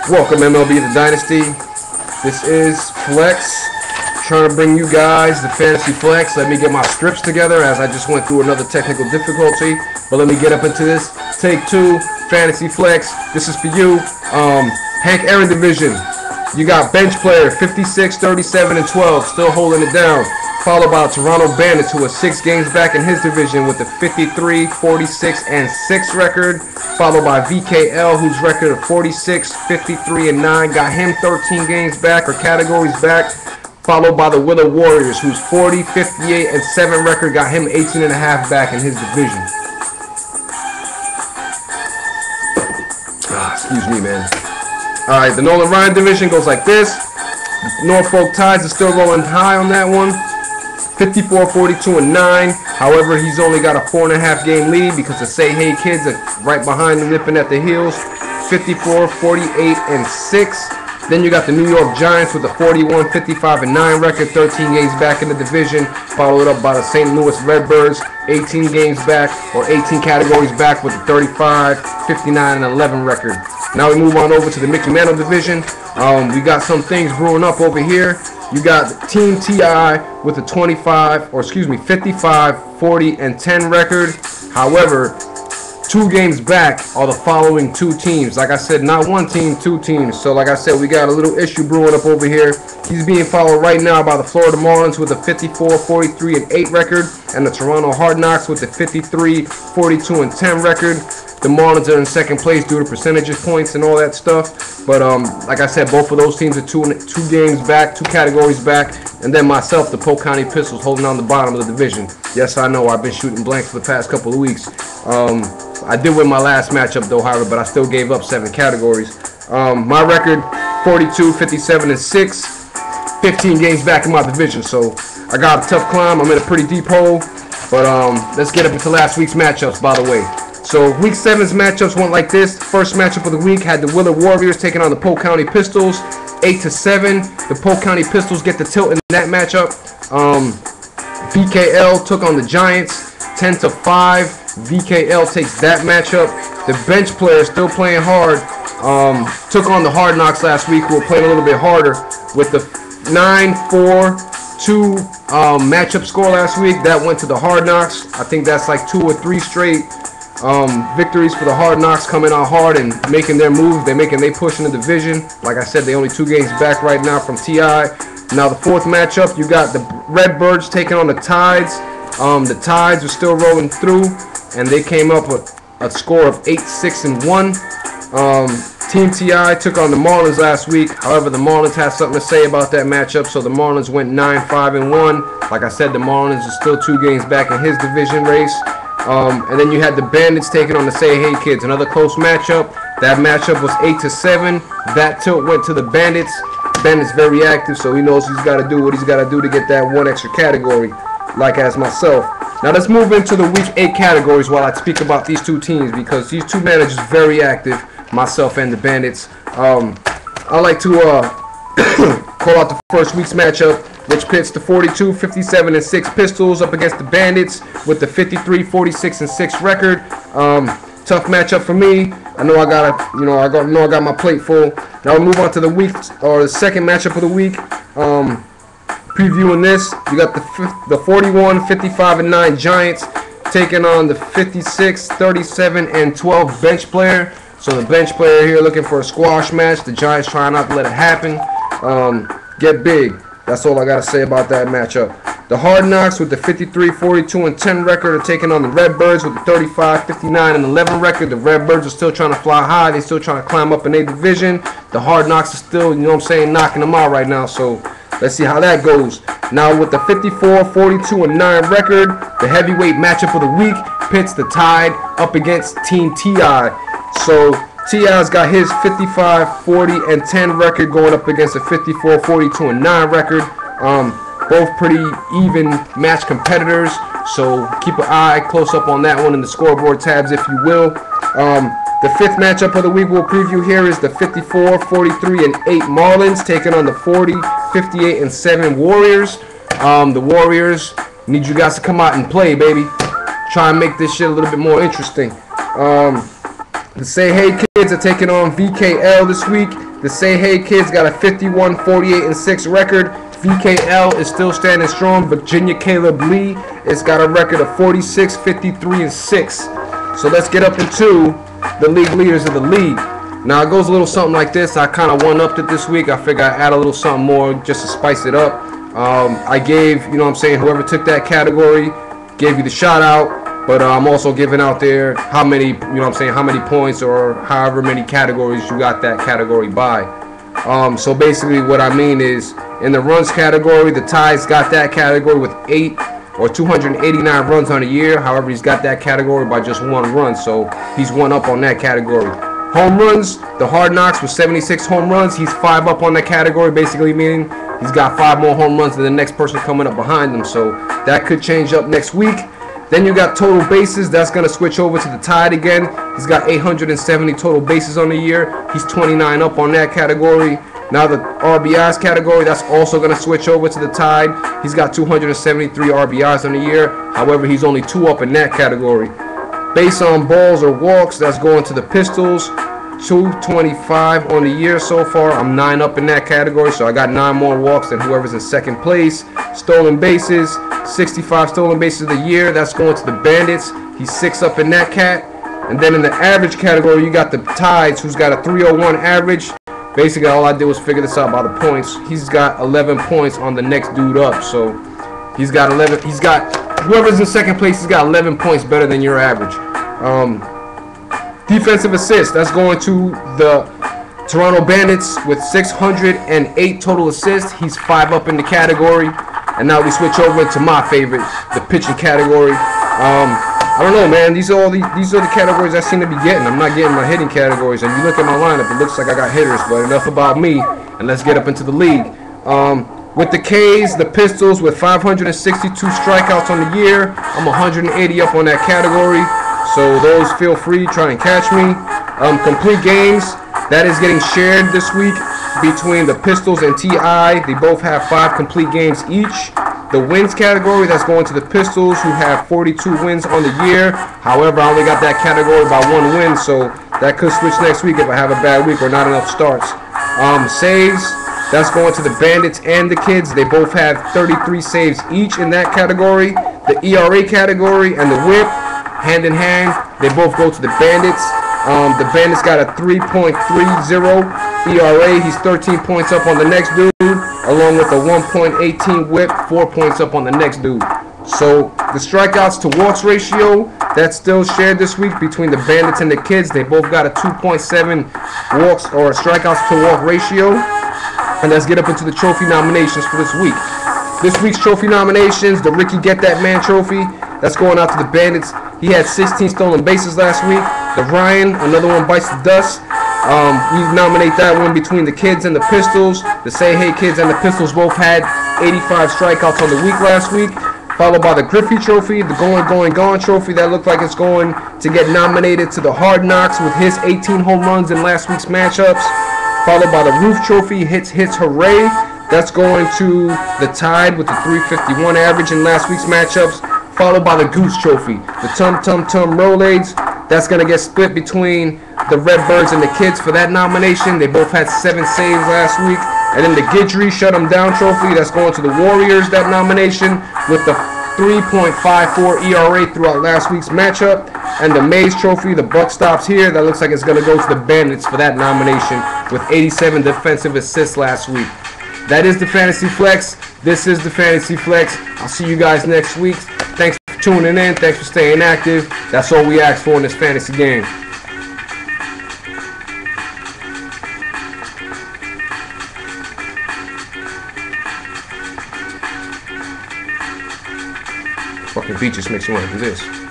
Welcome MLB The Dynasty. This is Flex, trying to bring you guys the Fantasy Flex. Let me get my strips together as I just went through another technical difficulty. But let me get up into this. Take two, Fantasy Flex. This is for you. Hank Aaron division. You got bench player 56, 37, and 12, still holding it down. Followed by Toronto Bandits, who are 6 games back in his division with a 53, 46, and 6 record. Followed by VKL, whose record of 46, 53, and 9 got him 13 games back or categories back. Followed by the Willow Warriors, whose 40, 58, and 7 record got him 18 and a half back in his division. Excuse me, man. All right, the Nolan Ryan division goes like this. Norfolk Tides are still rolling high on that one. 54, 42, and 9. However, he's only got a 4.5 game lead because the Say Hey Kids are right behind him, nipping at the heels. 54, 48, and 6. Then you got the New York Giants with a 41, 55, and 9 record, 13 games back in the division. Followed up by the St. Louis Redbirds, 18 games back or 18 categories back with a 35, 59, and 11 record. Now we move on over to the Mickey Mantle division. We got some things brewing up over here. You got Team TI with a 55, 40, and 10 record. However, 2 games back are the following 2 teams. Like I said, not one team, 2 teams. So like I said, we got a little issue brewing up over here. He's being followed right now by the Florida Marlins with a 54, 43, and 8 record, and the Toronto Hard Knocks with a 53, 42, and 10 record. The Marlins are in second place due to percentages, points, and all that stuff. But like I said, both of those teams are 2 games back, 2 categories back. And then myself, the Polk County Pistols, holding on the bottom of the division. Yes, I know, I've been shooting blanks for the past couple of weeks. I did win my last matchup, though, however, but I still gave up 7 categories. My record, 42, 57, and 6. 15 games back in my division. So I got a tough climb. I'm in a pretty deep hole. But let's get up into last week's matchups, by the way. So week 7's matchups went like this. First matchup of the week had the Willow Warriors taking on the Polk County Pistols, 8-7. The Polk County Pistols get the tilt in that matchup. VKL took on the Giants, 10-5. VKL takes that matchup. The bench player still playing hard. Took on the Hard Knocks last week, who were playing a little bit harder with the 9-4-2 matchup score last week. That went to the Hard Knocks. I think that's like 2 or 3 straight victories for the Hard Knocks, coming out hard and making their move. They push in the division. Like I said, they only 2 games back right now from TI. Now the 4th matchup, you got the Redbirds taking on the Tides. The Tides are still rolling through, and they came up with a score of 8-6 and 1. Team TI took on the Marlins last week. However, the Marlins have something to say about that matchup, so the Marlins went 9-5 and 1. Like I said, the Marlins are still 2 games back in his division race. And then you had the Bandits taking on the Say Hey Kids, another close matchup. That matchup was 8-7. That tilt went to the Bandits. Bandits very active, so he knows he's got to do what he's got to do to get that 1 extra category, like as myself. Now let's move into the week 8 categories while I speak about these 2 teams, because these 2 managers very active, myself and the Bandits. I like to call out the first week's matchup, which pits the 42, 57, and 6 Pistols up against the Bandits with the 53, 46, and 6 record. Tough matchup for me. I know I got my plate full. Now we'll move on to the second matchup of the week. Previewing this, you got the 41, 55, and 9 Giants taking on the 56, 37, and 12 bench player. So the bench player here looking for a squash match. The Giants trying not to let it happen. Get big. That's all I got to say about that matchup. The Hard Knocks with the 53, 42, and 10 record are taking on the Redbirds with the 35, 59, and 11 record. The Redbirds are still trying to fly high. They're still trying to climb up in their division. The Hard Knocks are still, knocking them out right now. So let's see how that goes. Now with the 54, 42, and 9 record, the heavyweight matchup of the week pits the Tide up against Team TI. So TI's got his 55, 40, and 10 record going up against a 54, 42, and 9 record. Both pretty even match competitors, so keep an eye close up on that one in the scoreboard tabs, if you will. The 5th matchup of the week we'll preview here is the 54, 43, and 8 Marlins taking on the 40, 58, and 7 Warriors. The Warriors need you guys to come out and play, baby. Try and make this shit a little bit more interesting. The Say Hey Kids are taking on VKL this week. The Say Hey Kids got a 51, 48, and 6 record. VKL is still standing strong. Virginia Caleb Lee has got a record of 46, 53, and 6. So let's get up into the league leaders of the league. Now it goes a little something like this. I kind of one-upped it this week. I figured I'd add a little something more just to spice it up. I gave, you know what I'm saying, whoever took that category, gave you the shout out, but I'm also giving out there how many, you know what I'm saying, how many points or however many categories you got that category by. So basically what I mean is, in the runs category, the Tides got that category with 8 or 289 runs on the year. However, he's got that category by just 1 run, so he's 1 up on that category. Home runs, the Hard Knocks with 76 home runs. He's 5 up on that category, basically meaning he's got 5 more home runs than the next person coming up behind him. So that could change up next week. Then you got total bases. That's going to switch over to the Tide again. He's got 870 total bases on the year. He's 29 up on that category. Now the RBIs category, that's also going to switch over to the Tide. He's got 273 RBIs on the year. However, he's only 2 up in that category. Base on balls or walks, that's going to the Pistols. 225 on the year so far. I'm 9 up in that category, so I got 9 more walks than whoever's in second place. Stolen bases, 65 stolen bases of the year. That's going to the Bandits. He's 6 up in that cat. And then in the average category, you got the Tides, who's got a 301 average. Basically, all I did was figure this out by the points. He's got 11 points on the next dude up, so he's got 11. He's got whoever's in second place. He's got 11 points better than your average. Defensive assists, that's going to the Toronto Bandits with 608 total assists. He's 5 up in the category. And now we switch over to my favorite, the pitching category. I don't know, man. These are the categories I seem to be getting. I'm not getting my hitting categories. And you look at my lineup, it looks like I got hitters. But enough about me, and let's get up into the league. With the K's, the Pistols with 562 strikeouts on the year. I'm 180 up on that category. So those, feel free, try and catch me. Complete games, that is getting shared this week between the Pistols and TI. They both have 5 complete games each. The wins category, that's going to the Pistols, who have 42 wins on the year. However, I only got that category by 1 win, so that could switch next week if I have a bad week or not enough starts. Saves, that's going to the Bandits and the Kids. They both have 33 saves each in that category. The ERA category and the WHIP, hand in hand, they both go to the Bandits. The Bandits got a 3.30 ERA. He's 13 points up on the next dude, along with a 1.18 WHIP, 4 points up on the next dude. So the strikeouts to walks ratio, that's still shared this week between the Bandits and the Kids. They both got a 2.7 walks or strikeouts to walk ratio. And let's get up into the trophy nominations for this week. This week's trophy nominations, the Ricky Get That Man trophy, that's going out to the Bandits. He had 16 stolen bases last week. The Ryan, another one bites the dust. We nominate that one between the Kids and the Pistols. The Say Hey Kids and the Pistols both had 85 strikeouts on the week last week. Followed by the Griffey Trophy, the Going Gone Trophy, that looked like it's going to get nominated to the Hard Knocks with his 18 home runs in last week's matchups. Followed by the Roof Trophy, Hits Hooray. That's going to the Tide with the 351 average in last week's matchups. Followed by the Goose Trophy, the Tum Tum Tum Rolades. That's going to get split between the Redbirds and the Kids for that nomination. They both had 7 saves last week. And then the Guidry Shut 'em Down Trophy, that's going to the Warriors, that nomination, with the 3.54 ERA throughout last week's matchup. And the Mays Trophy, the buck stops here. That looks like it's going to go to the Bandits for that nomination with 87 defensive assists last week. That is the Fantasy Flex. This is the Fantasy Flex. I'll see you guys next week. Thanks for tuning in. Thanks for staying active. That's all we ask for in this fantasy game. Fucking beat just makes you want to do this.